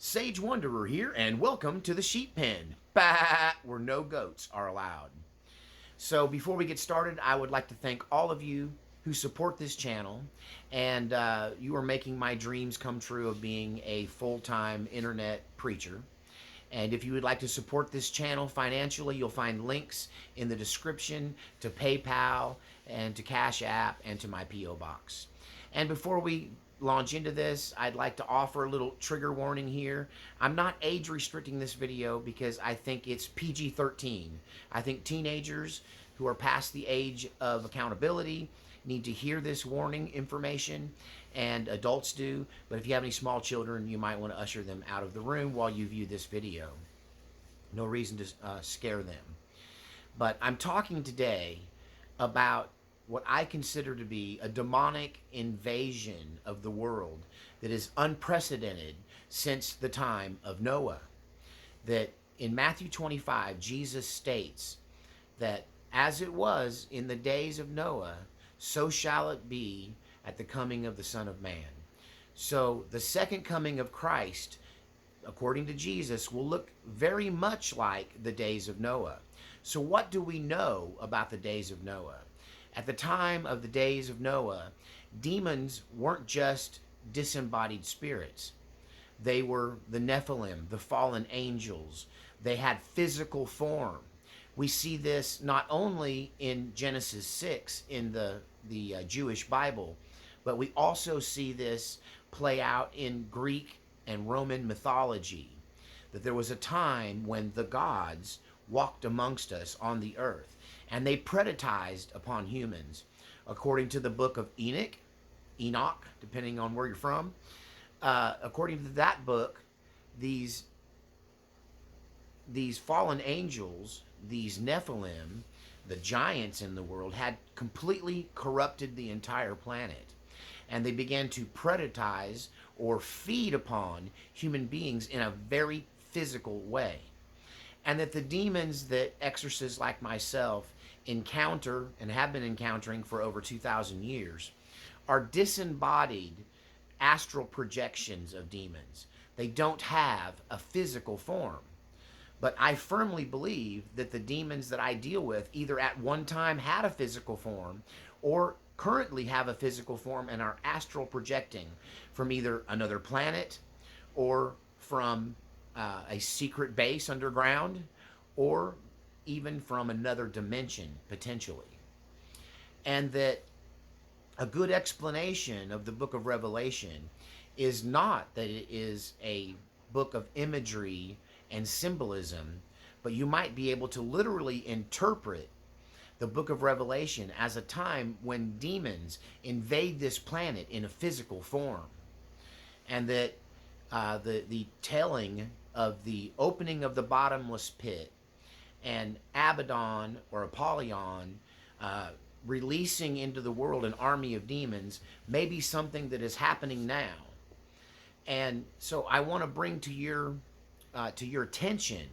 Sage Wanderer here, and welcome to the sheep pen, bah, where no goats are allowed. So before we get started, I would like to thank all of you who support this channel, and you are making my dreams come true of being a full-time internet preacher. And if you would like to support this channel financially, you'll find links in the description to PayPal and to Cash App and to my P.O. Box. And before we launch into this, I'd like to offer a little trigger warning here. I'm not age restricting this video because I think it's PG-13. I think teenagers who are past the age of accountability need to hear this warning information, and adults do. But if you have any small children, you might want to usher them out of the room while you view this video. No reason to scare them. But I'm talking today about what I consider to be a demonic invasion of the world that is unprecedented since the time of Noah. That in Matthew 25, Jesus states that as it was in the days of Noah, so shall it be at the coming of the Son of Man. So the second coming of Christ, according to Jesus, will look very much like the days of Noah. So what do we know about the days of Noah? At the time of the days of Noah, demons weren't just disembodied spirits. They were the Nephilim, the fallen angels. They had physical form. We see this not only in Genesis 6 in the Jewish Bible, but we also see this play out in Greek and Roman mythology, that there was a time when the gods walked amongst us on the earth, and they preditized upon humans. According to the book of Enoch, depending on where you're from, according to that book, these fallen angels, these Nephilim, the giants in the world, had completely corrupted the entire planet. And they began to predatize or feed upon human beings in a very physical way. And that the demons that exorcists like myself encounter and have been encountering for over 2,000 years are disembodied astral projections of demons. They don't have a physical form. But I firmly believe that the demons that I deal with either at one time had a physical form or currently have a physical form and are astral projecting from either another planet or from a secret base underground, or even from another dimension, potentially. And that a good explanation of the book of Revelation is not that it is a book of imagery and symbolism, but you might be able to literally interpret the book of Revelation as a time when demons invade this planet in a physical form. And that the telling of the opening of the bottomless pit and Abaddon or Apollyon releasing into the world an army of demons may be something that is happening now. And so I want to bring to your attention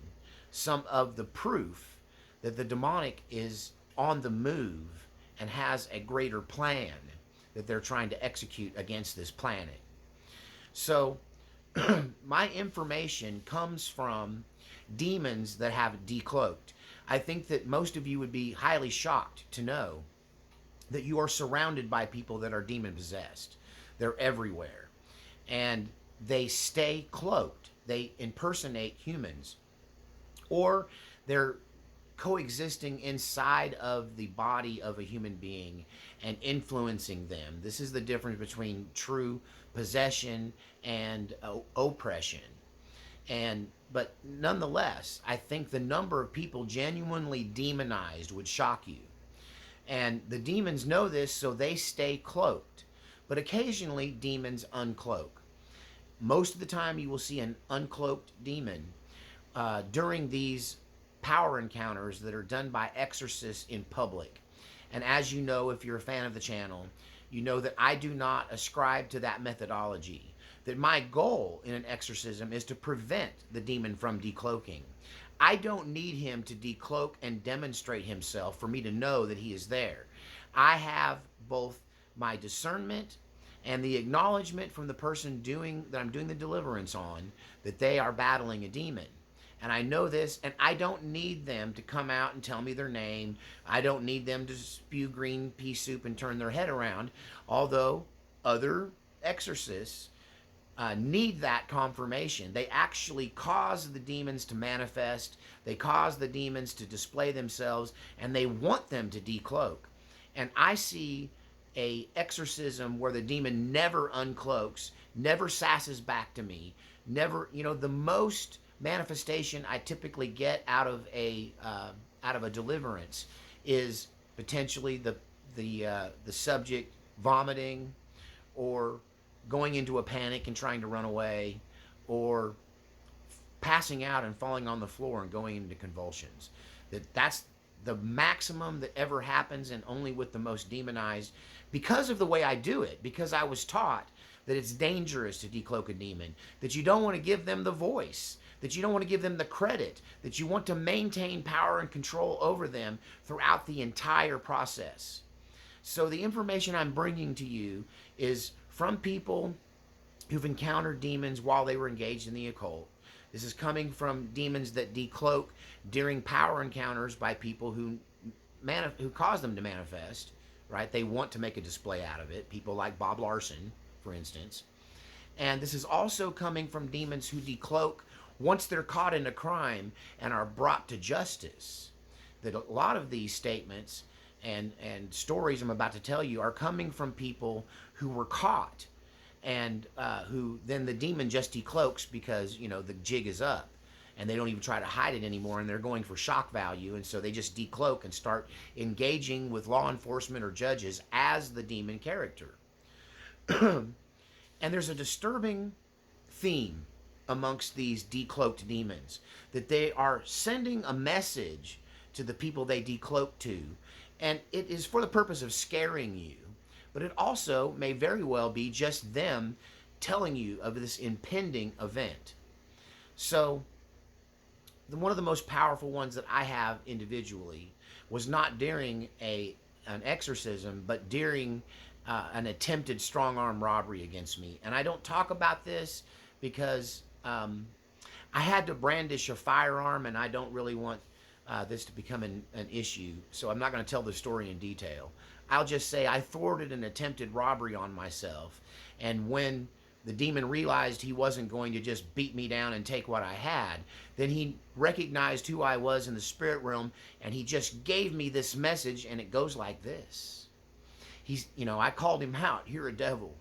some of the proof that the demonic is on the move and has a greater plan that they're trying to execute against this planet. So my information comes from demons that have decloaked. I think that most of you would be highly shocked to know that you are surrounded by people that are demon possessed. They're everywhere. And they stay cloaked. They impersonate humans. Or they're coexisting inside of the body of a human being and influencing them. This is the difference between true possession and oppression. But nonetheless, I think the number of people genuinely demonized would shock you. And the demons know this, so they stay cloaked. But occasionally, demons uncloak. Most of the time, you will see an uncloaked demon during these power encounters that are done by exorcists in public. And as you know, if you're a fan of the channel, you know that I do not ascribe to that methodology. That my goal in an exorcism is to prevent the demon from decloaking. I don't need him to decloak and demonstrate himself for me to know that he is there. I have both my discernment and the acknowledgement from the person that I'm doing the deliverance on, that they are battling a demon. And I know this, and I don't need them to come out and tell me their name. I don't need them to spew green pea soup and turn their head around, although other exorcists need that confirmation. They actually cause the demons to manifest, they cause the demons to display themselves, and they want them to decloak. And I see a exorcism where the demon never uncloaks, never sasses back to me, never, the most manifestation I typically get out of a deliverance is potentially the subject vomiting, or going into a panic and trying to run away, or passing out and falling on the floor and going into convulsions. That's the maximum that ever happens, and only with the most demonized, because of the way I do it, because I was taught that it's dangerous to decloak a demon, that you don't want to give them the voice, that you don't want to give them the credit, that you want to maintain power and control over them throughout the entire process. So the information I'm bringing to you is from people who've encountered demons while they were engaged in the occult. This is coming from demons that decloak during power encounters by people who cause them to manifest, right? They want to make a display out of it. People like Bob Larson, for instance. And this is also coming from demons who decloak once they're caught in a crime and are brought to justice. That a lot of these statements and stories I'm about to tell you are coming from people who were caught, and who then the demon just decloaks because the jig is up, and they don't even try to hide it anymore, and they're going for shock value, and so they just decloak and start engaging with law enforcement or judges as the demon character. And there's a disturbing theme amongst these decloaked demons, that they are sending a message to the people they decloak to, and it is for the purpose of scaring you, but it also may very well be just them telling you of this impending event. So one of the most powerful ones that I have individually was not during an exorcism, but during an attempted strong arm robbery against me. And I don't talk about this because I had to brandish a firearm, and I don't really want this to become an issue, so I'm not going to tell the story in detail. I'll just say I thwarted an attempted robbery on myself, and when the demon realized he wasn't going to just beat me down and take what I had, then he recognized who I was in the spirit realm, and he just gave me this message, and it goes like this. I called him out, "You're a devil."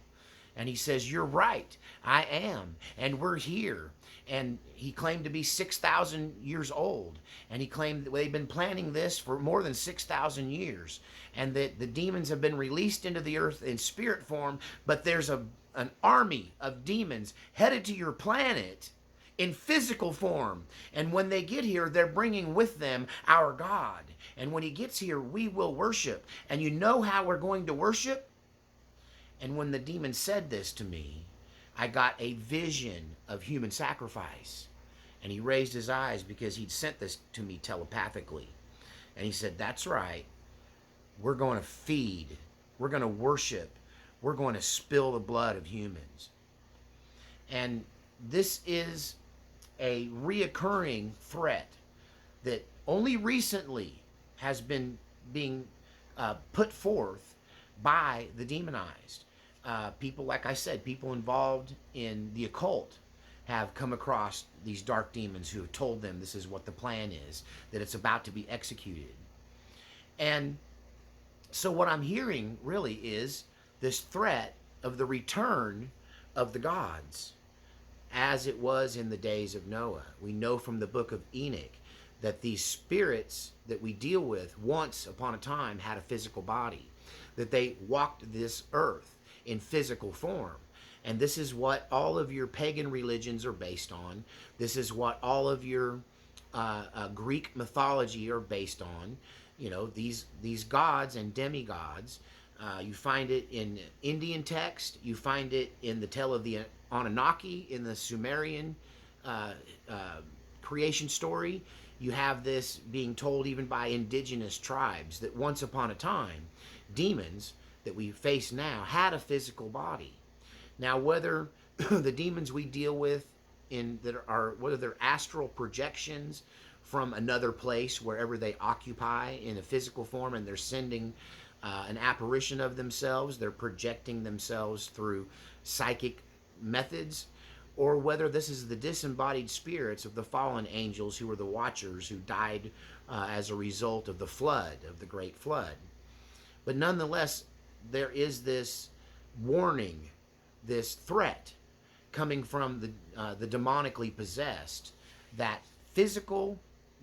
And he says, "You're right, I am, and we're here." And he claimed to be 6,000 years old. And he claimed that they've been planning this for more than 6,000 years. And that the demons have been released into the earth in spirit form, but there's an army of demons headed to your planet in physical form. And when they get here, they're bringing with them our God. And when he gets here, we will worship. And you know how we're going to worship? And when the demon said this to me, I got a vision of human sacrifice. And he raised his eyes because he'd sent this to me telepathically. And he said, "That's right. We're going to feed. We're going to worship. We're going to spill the blood of humans." And this is a reoccurring threat that only recently has been being put forth by the demonized. People, like I said, people involved in the occult have come across these dark demons who have told them this is what the plan is, that it's about to be executed. And so what I'm hearing really is this threat of the return of the gods, as it was in the days of Noah. We know from the book of Enoch that these spirits that we deal with once upon a time had a physical body, that they walked this earth in physical form. And this is what all of your pagan religions are based on. This is what all of your Greek mythology are based on. These gods and demigods. You find it in Indian text. You find it in the tale of the Anunnaki in the Sumerian creation story. You have this being told even by indigenous tribes, that once upon a time, demons that we face now had a physical body. Now, whether the demons we deal with whether they're astral projections from another place wherever they occupy in a physical form, and they're sending an apparition of themselves, they're projecting themselves through psychic methods, or whether this is the disembodied spirits of the fallen angels who were the watchers who died as a result of the great flood. But nonetheless, there is this warning, this threat coming from the demonically possessed, that physical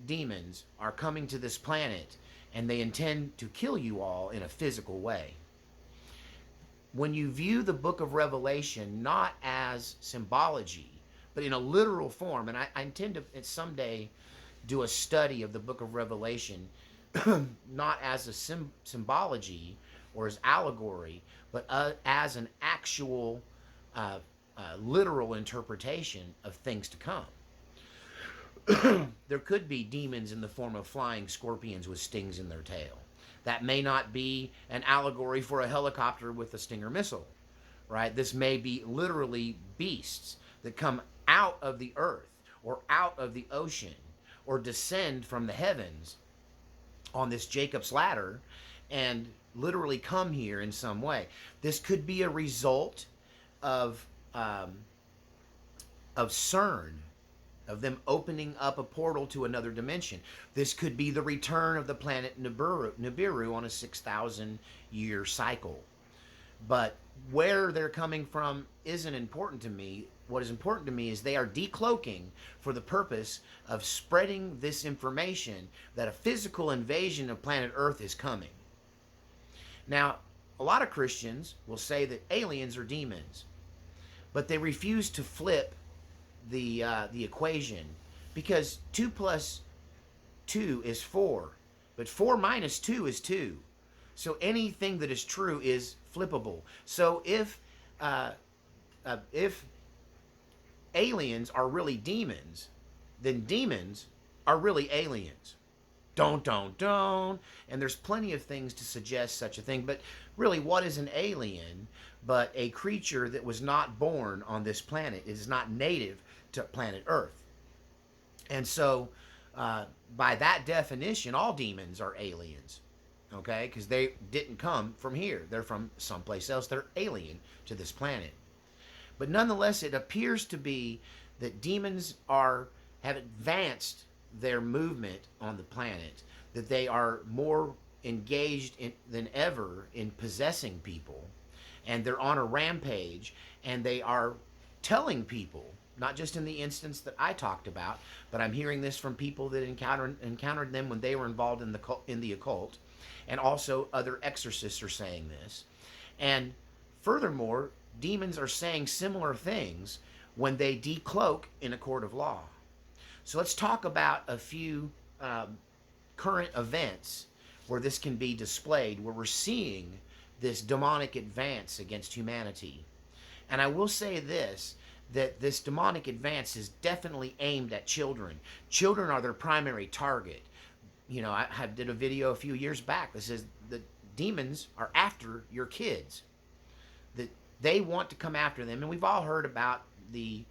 demons are coming to this planet and they intend to kill you all in a physical way. When you view the book of Revelation not as symbology, but in a literal form, and I intend to someday do a study of the book of Revelation, not as a symbology or as allegory, but as an actual literal interpretation of things to come. There could be demons in the form of flying scorpions with stings in their tail. That may not be an allegory for a helicopter with a Stinger missile, right? This may be literally beasts that come out of the earth or out of the ocean or descend from the heavens on this Jacob's ladder and literally come here in some way. This could be a result of CERN, of them opening up a portal to another dimension. This could be the return of the planet Nibiru on a 6,000-year cycle. But where they're coming from isn't important to me. What is important to me is they are decloaking for the purpose of spreading this information that a physical invasion of planet Earth is coming. Now, a lot of Christians will say that aliens are demons, but they refuse to flip the equation, because 2 plus 2 is 4, but 4 minus 2 is 2. So anything that is true is flippable. So if aliens are really demons, then demons are really aliens. Don't. And there's plenty of things to suggest such a thing. But really, what is an alien but a creature that was not born on this planet? It is not native to planet Earth. And so, by that definition, all demons are aliens. Okay? Because they didn't come from here. They're from someplace else. They're alien to this planet. But nonetheless, it appears to be that demons have advanced their movement on the planet, that they are more engaged than ever in possessing people, and they're on a rampage, and they are telling people, not just in the instance that I talked about, but I'm hearing this from people that encountered them when they were involved in the occult, and also other exorcists are saying this. And furthermore, demons are saying similar things when they decloak in a court of law. So let's talk about a few current events where this can be displayed, where we're seeing this demonic advance against humanity. And I will say this, that this demonic advance is definitely aimed at children. Children are their primary target. You know, I did a video a few years back that says the demons are after your kids. That they want to come after them. And we've all heard about the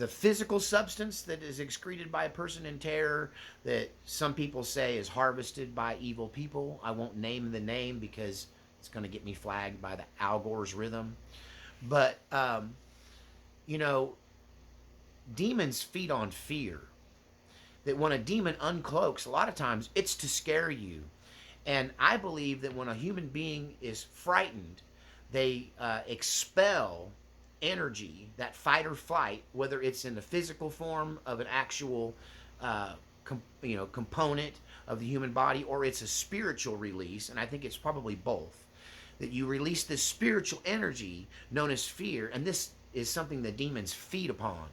physical substance that is excreted by a person in terror, that some people say is harvested by evil people. I won't name the name because it's going to get me flagged by the Al Gore's rhythm. But, you know, demons feed on fear. That when a demon uncloaks, a lot of times it's to scare you. And I believe that when a human being is frightened, they expel energy, that fight or flight, whether it's in the physical form of an actual component of the human body, or it's a spiritual release, and I think it's probably both. That you release this spiritual energy known as fear, and this is something that demons feed upon.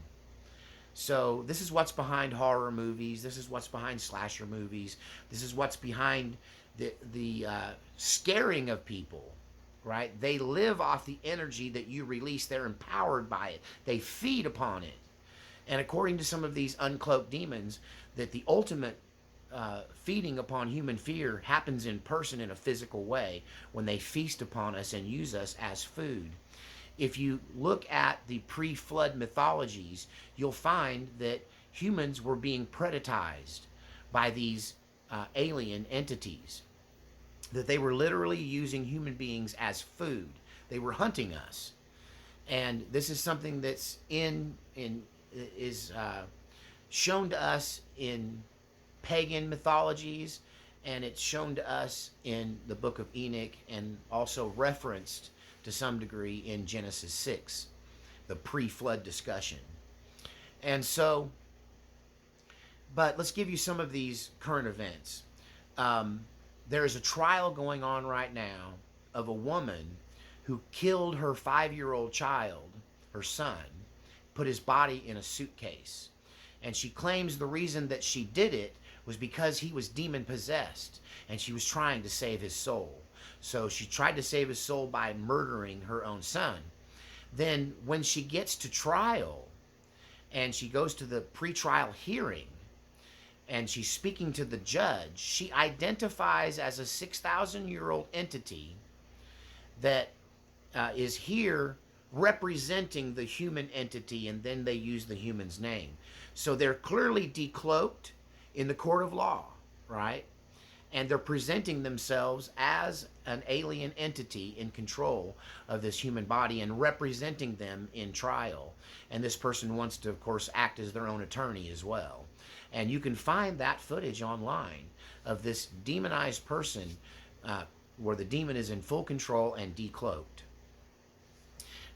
So this is what's behind horror movies. This is what's behind slasher movies. This is what's behind the scaring of people, right? They live off the energy that you release. They're empowered by it. They feed upon it. And according to some of these uncloaked demons, that the ultimate feeding upon human fear happens in person in a physical way when they feast upon us and use us as food. If you look at the pre-flood mythologies, you'll find that humans were being predatorized by these alien entities, that they were literally using human beings as food. They were hunting us. And this is something that's is shown to us in pagan mythologies, and it's shown to us in the book of Enoch, and also referenced to some degree in Genesis 6, the pre-flood discussion. And so, but let's give you some of these current events. There is a trial going on right now of a woman who killed her 5-year-old child, her son, put his body in a suitcase. And she claims the reason that she did it was because he was demon possessed and she was trying to save his soul. So she tried to save his soul by murdering her own son. Then when she gets to trial and she goes to the pretrial hearing and she's speaking to the judge, she identifies as a 6,000-year-old entity that is here representing the human entity, and then they use the human's name. So they're clearly decloaked in the court of law, right? And they're presenting themselves as an alien entity in control of this human body and representing them in trial. And this person wants to, of course, act as their own attorney as well. And you can find that footage online of this demonized person where the demon is in full control and decloaked.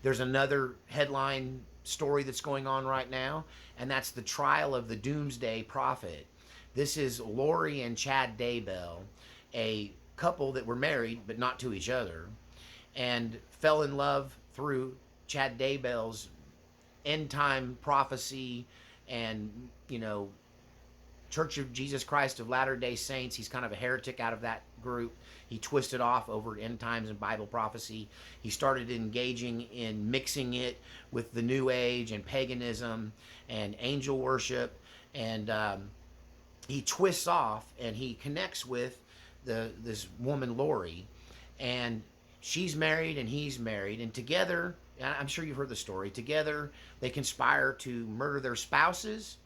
There's another headline story that's going on right now, and that's the trial of the Doomsday Prophet. This is Lori and Chad Daybell, a couple that were married but not to each other, and fell in love through Chad Daybell's end time prophecy and, Church of Jesus Christ of Latter-day Saints. He's kind of a heretic out of that group. He twisted off over end times and Bible prophecy. He started engaging in mixing it with the New Age and paganism and angel worship. And he twists off and he connects with this woman, Lori. And she's married and he's married. And together, I'm sure you've heard the story, together they conspire to murder their spouses,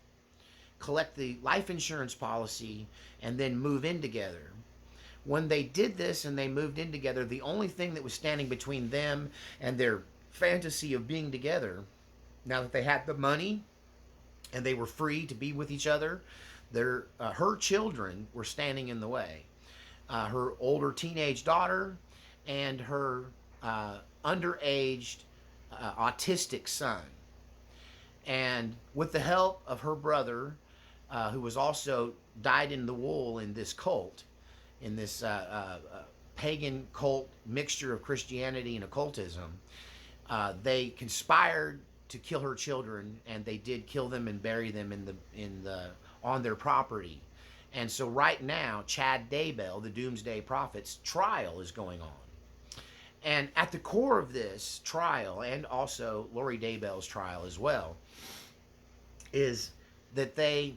collect the life insurance policy, and then move in together. When they did this and they moved in together, the only thing that was standing between them and their fantasy of being together, now that they had the money and they were free to be with each other, her children were standing in the way. Her older teenage daughter and her underaged autistic son. And with the help of her brother, who was also dyed in the wool in this cult, in this pagan cult mixture of Christianity and occultism, they conspired to kill her children, and they did kill them and bury them on their property. And so right now, Chad Daybell, the Doomsday Prophet's trial is going on. And at the core of this trial, and also Lori Daybell's trial as well, is that they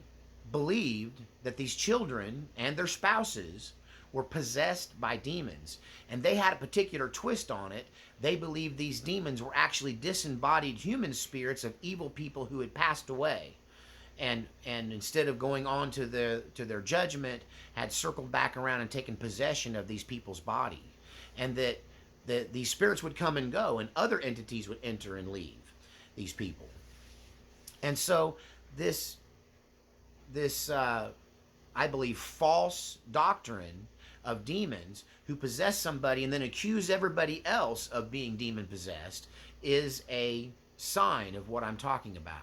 believed that these children and their spouses were possessed by demons. And they had a particular twist on it. They believed these demons were actually disembodied human spirits of evil people who had passed away. And instead of going on to their judgment, had circled back around and taken possession of these people's body. And that these spirits would come and go, and other entities would enter and leave these people. And so this I believe, false doctrine of demons who possess somebody and then accuse everybody else of being demon possessed is a sign of what I'm talking about.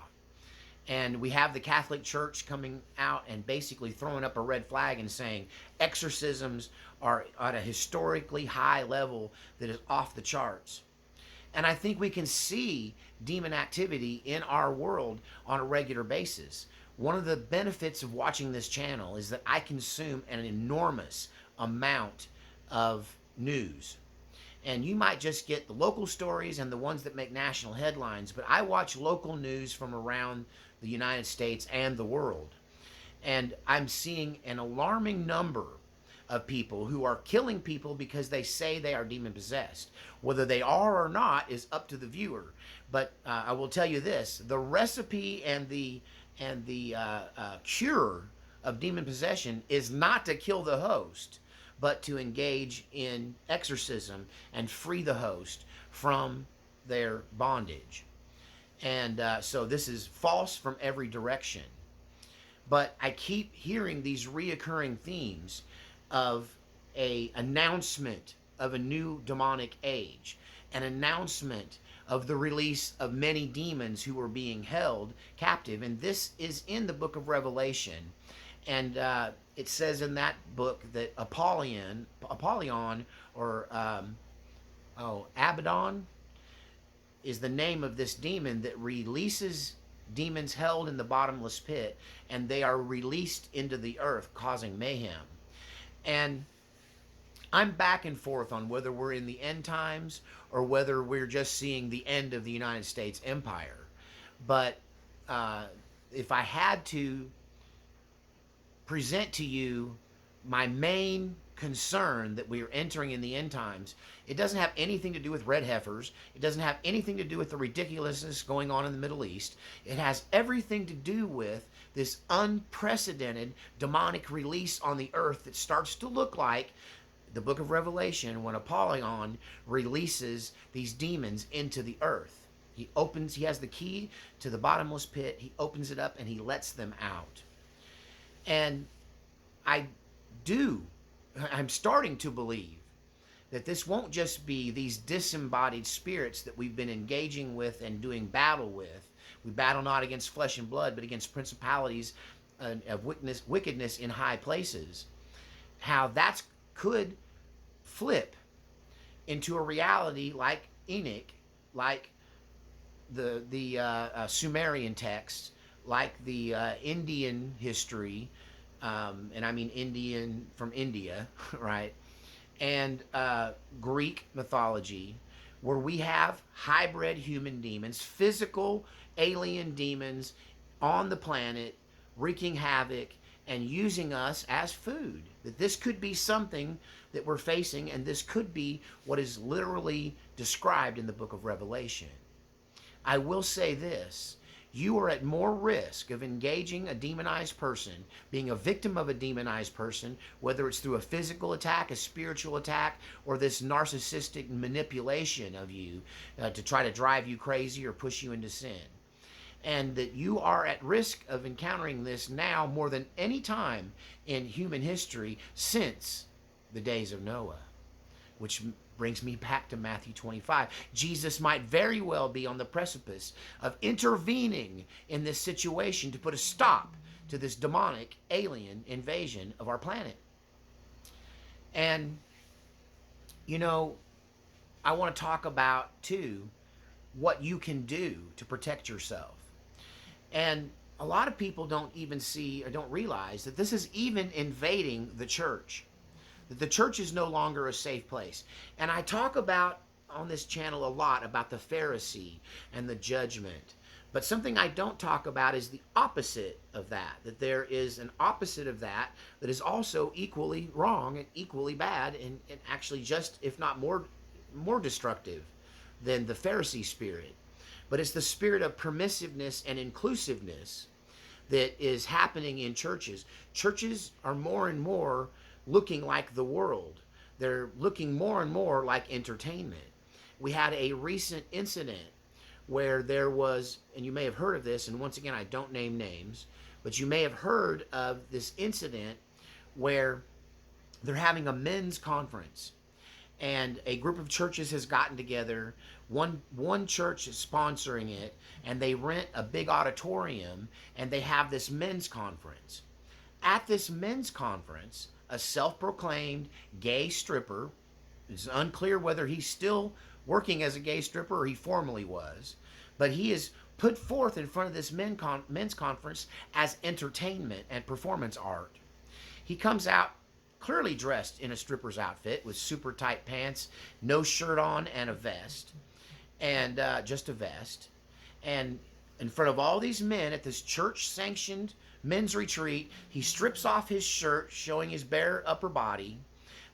And we have the Catholic Church coming out and basically throwing up a red flag and saying exorcisms are at a historically high level that is off the charts. And I think we can see demon activity in our world on a regular basis. One of the benefits of watching this channel is that I consume an enormous amount of news. And you might just get the local stories and the ones that make national headlines, but I watch local news from around the United States and the world. And I'm seeing an alarming number of people who are killing people because they say they are demon possessed. Whether they are or not is up to the viewer. But I will tell you this: the recipe and the cure of demon possession is not to kill the host, but to engage in exorcism and free the host from their bondage. And so this is false from every direction. But I keep hearing these reoccurring themes of a announcement of a new demonic age, an announcement of the release of many demons who were being held captive. And this is in the book of Revelation. And it says in that book that Apollyon, or Abaddon, is the name of this demon that releases demons held in the bottomless pit, and they are released into the earth, causing mayhem. And I'm back and forth on whether we're in the end times or whether we're just seeing the end of the United States empire. But if I had to present to you my main concern that we are entering in the end times, it doesn't have anything to do with red heifers. It doesn't have anything to do with the ridiculousness going on in the Middle East. It has everything to do with this unprecedented demonic release on the earth that starts to look like the book of Revelation when Apollyon releases these demons into the earth. He has the key to the bottomless pit. He opens it up and he lets them out. And I'm starting to believe that this won't just be these disembodied spirits that we've been engaging with and doing battle with. We battle not against flesh and blood, but against principalities of wickedness in high places. How that could flip into a reality like Enoch, like the Sumerian texts, like the Indian history, and I mean Indian from India, right? And Greek mythology, where we have hybrid human demons, physical alien demons on the planet, wreaking havoc and using us as food. That this could be something that we're facing, and this could be what is literally described in the book of Revelation. I will say this: you are at more risk of engaging a demonized person, being a victim of a demonized person, whether it's through a physical attack, a spiritual attack, or this narcissistic manipulation of you to try to drive you crazy or push you into sin. And that you are at risk of encountering this now more than any time in human history since the days of Noah, which brings me back to Matthew 25. Jesus might very well be on the precipice of intervening in this situation to put a stop to this demonic alien invasion of our planet. And, you know, I want to talk about, too, what you can do to protect yourself. And a lot of people don't even see or don't realize that this is even invading the church. That the church is no longer a safe place. And I talk about on this channel a lot about the Pharisee and the judgment. But something I don't talk about is the opposite of that. That there is an opposite of that that is also equally wrong and equally bad and actually just, if not more destructive than the Pharisee spirit. But it's the spirit of permissiveness and inclusiveness that is happening in churches. Churches are more and more looking like the world. They're looking more and more like entertainment. We had a recent incident where there was, and you may have heard of this, and once again, I don't name names, but you may have heard of this incident where they're having a men's conference. And a group of churches has gotten together. One church is sponsoring it, and they rent a big auditorium, and they have this men's conference. At this men's conference, a self-proclaimed gay stripper, it's unclear whether he's still working as a gay stripper or he formerly was, but he is put forth in front of this men's conference as entertainment and performance art. He comes out clearly dressed in a stripper's outfit with super tight pants, no shirt on, and a vest, and just a vest. And in front of all these men at this church-sanctioned men's retreat. He strips off his shirt, showing his bare upper body.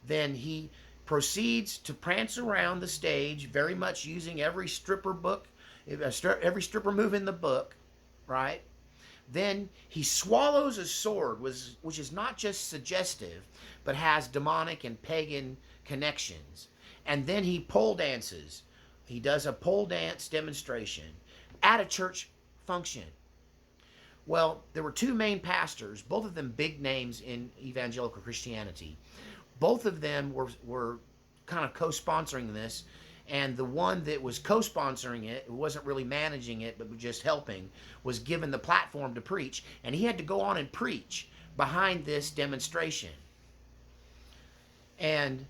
Then he proceeds to prance around the stage, very much using every stripper move in the book, right? Then he swallows a sword, which is not just suggestive, but has demonic and pagan connections. And then he pole dances. He does a pole dance demonstration at a church function. Well, there were two main pastors, both of them big names in evangelical Christianity. Both of them were kind of co-sponsoring this, and the one that was co-sponsoring it, who wasn't really managing it, but was just helping, was given the platform to preach, and he had to go on and preach behind this demonstration. And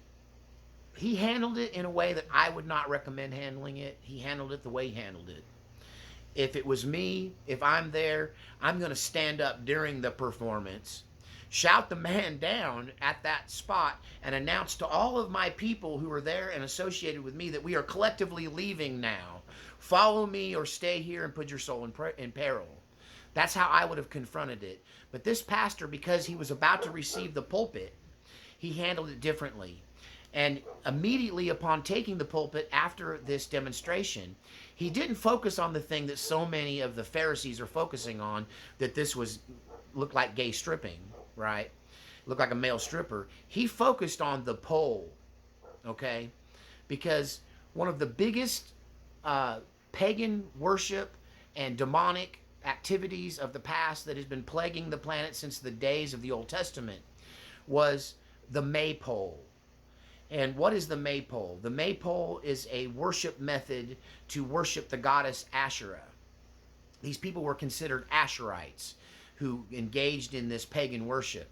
he handled it in a way that I would not recommend handling it. He handled it the way he handled it. If it was me, if I'm there, I'm going to stand up during the performance, shout the man down at that spot, and announce to all of my people who are there and associated with me that we are collectively leaving now. Follow me or stay here and put your soul in peril. That's how I would have confronted it. But this pastor, because he was about to receive the pulpit, he handled it differently. And immediately upon taking the pulpit after this demonstration, he didn't focus on the thing that so many of the Pharisees are focusing on, that this looked like gay stripping, right? Looked like a male stripper. He focused on the pole, okay? Because one of the biggest pagan worship and demonic activities of the past that has been plaguing the planet since the days of the Old Testament was the maypole. And what is the maypole? The maypole is a worship method to worship the goddess Asherah. These people were considered Asherites who engaged in this pagan worship.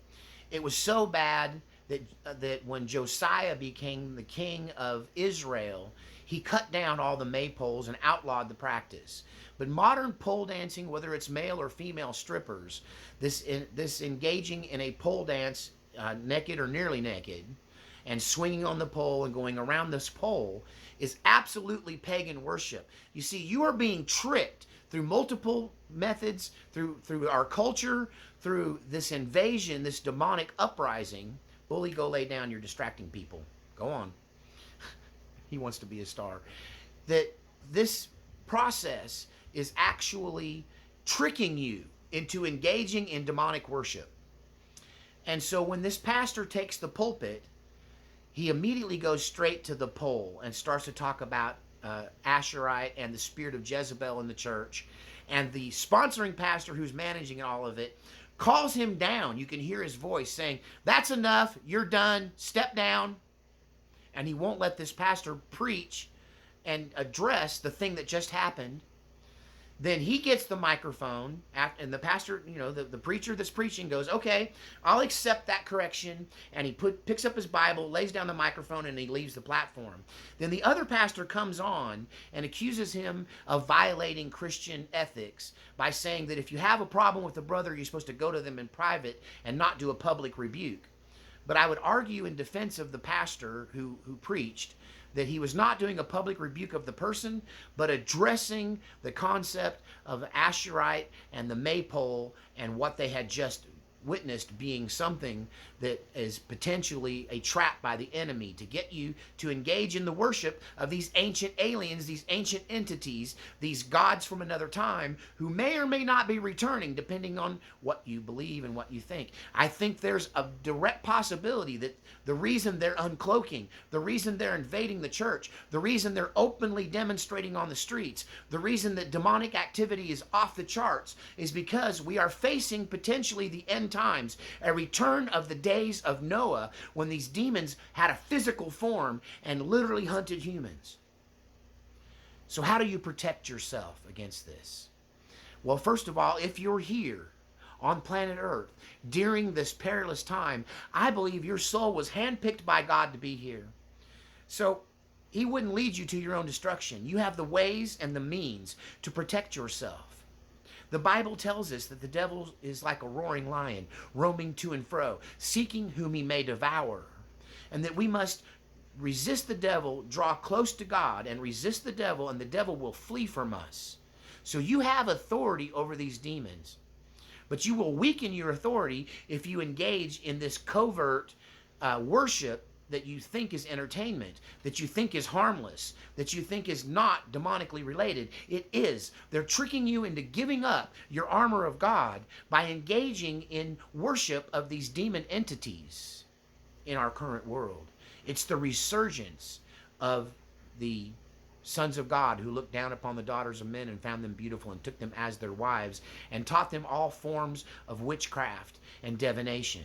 It was so bad that when Josiah became the king of Israel, he cut down all the maypoles and outlawed the practice. But modern pole dancing, whether it's male or female strippers, this engaging in a pole dance, naked or nearly naked, and swinging on the pole and going around this pole, is absolutely pagan worship. You see, you are being tricked through multiple methods, through our culture, through this invasion, this demonic uprising. Bully, go lay down. You're distracting people. Go on. He wants to be a star. That this process is actually tricking you into engaging in demonic worship. And so when this pastor takes the pulpit, he immediately goes straight to the pole and starts to talk about Asherite and the spirit of Jezebel in the church. And the sponsoring pastor who's managing all of it calls him down. You can hear his voice saying, "That's enough. You're done. Step down." And he won't let this pastor preach and address the thing that just happened. Then he gets the microphone, and the pastor, the preacher that's preaching goes, "Okay, I'll accept that correction." And he picks up his Bible, lays down the microphone, and he leaves the platform. Then the other pastor comes on and accuses him of violating Christian ethics by saying that if you have a problem with a brother, you're supposed to go to them in private and not do a public rebuke. But I would argue in defense of the pastor who preached that he was not doing a public rebuke of the person, but addressing the concept of Asherite and the maypole and what they had just witnessed being something that is potentially a trap by the enemy to get you to engage in the worship of these ancient aliens, these ancient entities, these gods from another time who may or may not be returning depending on what you believe and what you think. I think there's a direct possibility that the reason they're uncloaking, the reason they're invading the church, the reason they're openly demonstrating on the streets, the reason that demonic activity is off the charts is because we are facing potentially the end times, a return of the days of Noah when these demons had a physical form and literally hunted humans. So how do you protect yourself against this? Well, first of all, if you're here on planet Earth during this perilous time, I believe your soul was handpicked by God to be here. So he wouldn't lead you to your own destruction. You have the ways and the means to protect yourself. The Bible tells us that the devil is like a roaring lion, roaming to and fro, seeking whom he may devour, and that we must resist the devil, draw close to God, and resist the devil, and the devil will flee from us. So you have authority over these demons. But you will weaken your authority if you engage in this covert worship that you think is entertainment, that you think is harmless, that you think is not demonically related. It is. They're tricking you into giving up your armor of God by engaging in worship of these demon entities in our current world. It's the resurgence of the sons of God who looked down upon the daughters of men and found them beautiful and took them as their wives and taught them all forms of witchcraft and divination.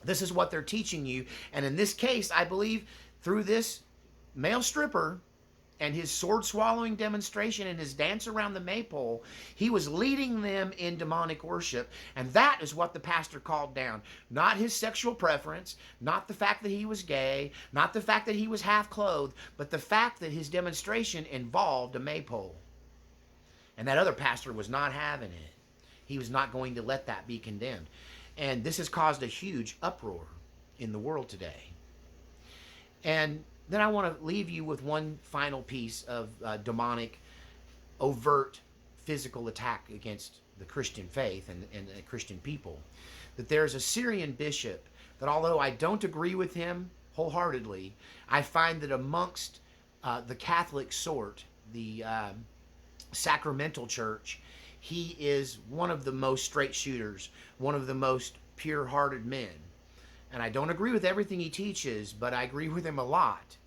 This is what they're teaching you. And in this case, I believe through this male stripper and his sword-swallowing demonstration and his dance around the maypole, he was leading them in demonic worship. And that is what the pastor called down. Not his sexual preference, not the fact that he was gay, not the fact that he was half-clothed, but the fact that his demonstration involved a maypole. And that other pastor was not having it. He was not going to let that be condemned. And this has caused a huge uproar in the world today. And then I want to leave you with one final piece of demonic, overt physical attack against the Christian faith and the Christian people. That there's a Syrian bishop that, although I don't agree with him wholeheartedly, I find that amongst the Catholic sort, the sacramental church, he is one of the most straight shooters, one of the most pure-hearted men. And I don't agree with everything he teaches, but I agree with him a lot.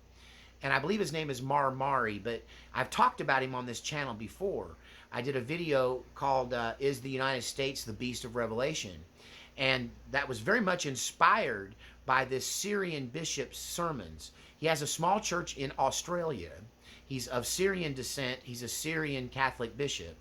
And I believe his name is Mari, but I've talked about him on this channel before. I did a video called Is the United States the Beast of Revelation? And that was very much inspired by this Syrian bishop's sermons. He has a small church in Australia. He's of Syrian descent. He's a Syrian Catholic bishop.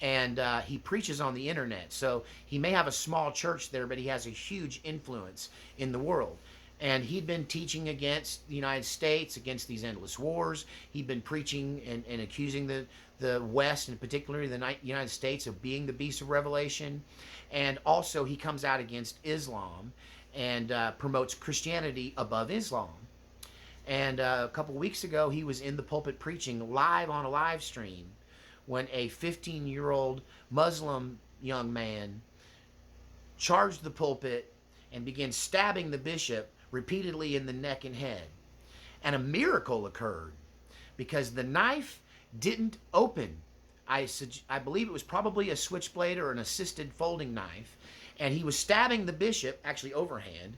And he preaches on the internet. So he may have a small church there, but he has a huge influence in the world. And he'd been teaching against the United States, against these endless wars. He'd been preaching and accusing the West, and particularly the United States, of being the beast of Revelation. And also he comes out against Islam and promotes Christianity above Islam. And a couple weeks ago, he was in the pulpit preaching live on a live stream when a 15-year-old Muslim young man charged the pulpit and began stabbing the bishop repeatedly in the neck and head. And a miracle occurred because the knife didn't open. I believe it was probably a switchblade or an assisted folding knife. And he was stabbing the bishop, actually overhand,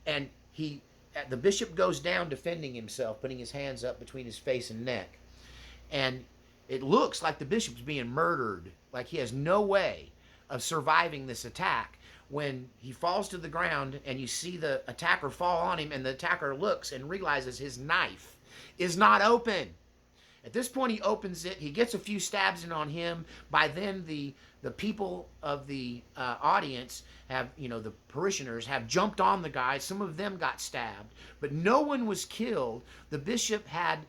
and the bishop goes down defending himself, putting his hands up between his face and neck. And it looks like the bishop's being murdered, like he has no way of surviving this attack, when he falls to the ground and you see the attacker fall on him, and the attacker looks and realizes his knife is not open. At this point, he opens it. He gets a few stabs in on him. By then, the people of the audience have, the parishioners have jumped on the guy. Some of them got stabbed, but no one was killed. The bishop had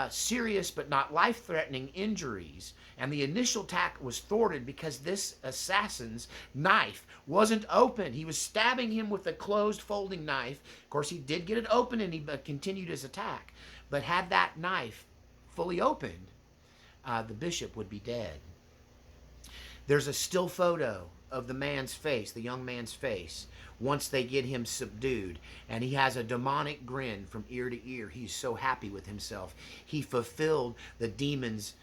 serious but not life-threatening injuries, and the initial attack was thwarted because this assassin's knife wasn't open. He was stabbing him with a closed folding knife. Of course, he did get it open, and he continued his attack. But had that knife fully opened, the bishop would be dead. There's a still photo of the man's face, the young man's face, once they get him subdued. And he has a demonic grin from ear to ear. He's so happy with himself. He fulfilled the demon's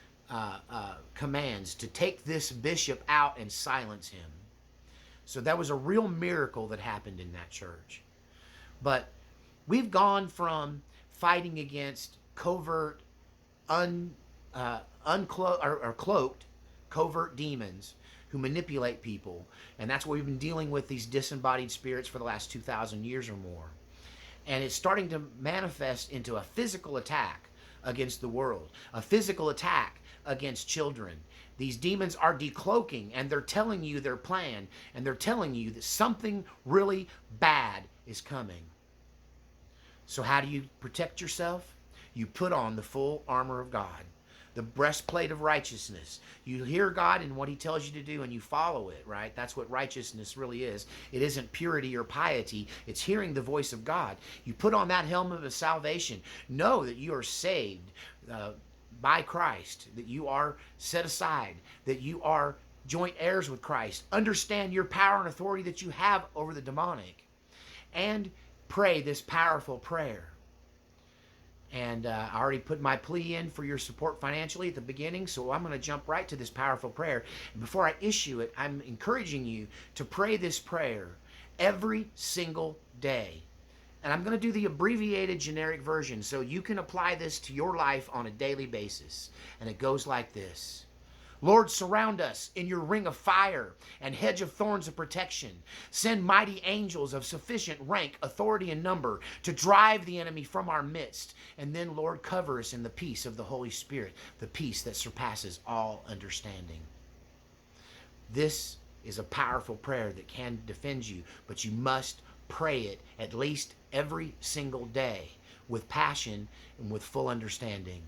commands to take this bishop out and silence him. So that was a real miracle that happened in that church. But we've gone from fighting against covert, cloaked covert demons who manipulate people, and that's what we've been dealing with, these disembodied spirits, for the last 2,000 years or more. And it's starting to manifest into a physical attack against the world, a physical attack against children. These demons are decloaking, and they're telling you their plan, and they're telling you that something really bad is coming. So how do you protect yourself? You put on the full armor of God, the breastplate of righteousness. You hear God and what he tells you to do, and you follow it, right? That's what righteousness really is. It isn't purity or piety. It's hearing the voice of God. You put on that helmet of salvation. Know that you are saved. by Christ, that you are set aside, that you are joint heirs with Christ. Understand your power and authority that you have over the demonic, and pray this powerful prayer. And I already put my plea in for your support financially at the beginning, so I'm going to jump right to this powerful prayer. And before I issue it, I'm encouraging you to pray this prayer every single day. And I'm going to do the abbreviated generic version so you can apply this to your life on a daily basis. And it goes like this. Lord, surround us in your ring of fire and hedge of thorns of protection. Send mighty angels of sufficient rank, authority, and number to drive the enemy from our midst. And then, Lord, cover us in the peace of the Holy Spirit, the peace that surpasses all understanding. This is a powerful prayer that can defend you, but you must pray it at least every single day with passion and with full understanding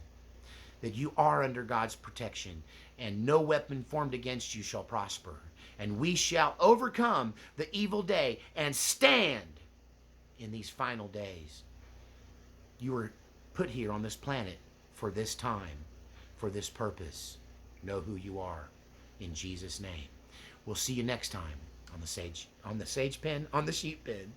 that you are under God's protection, and no weapon formed against you shall prosper. And we shall overcome the evil day and stand in these final days. You were put here on this planet for this time, for this purpose. Know who you are in Jesus' name. We'll see you next time on the sheep pen.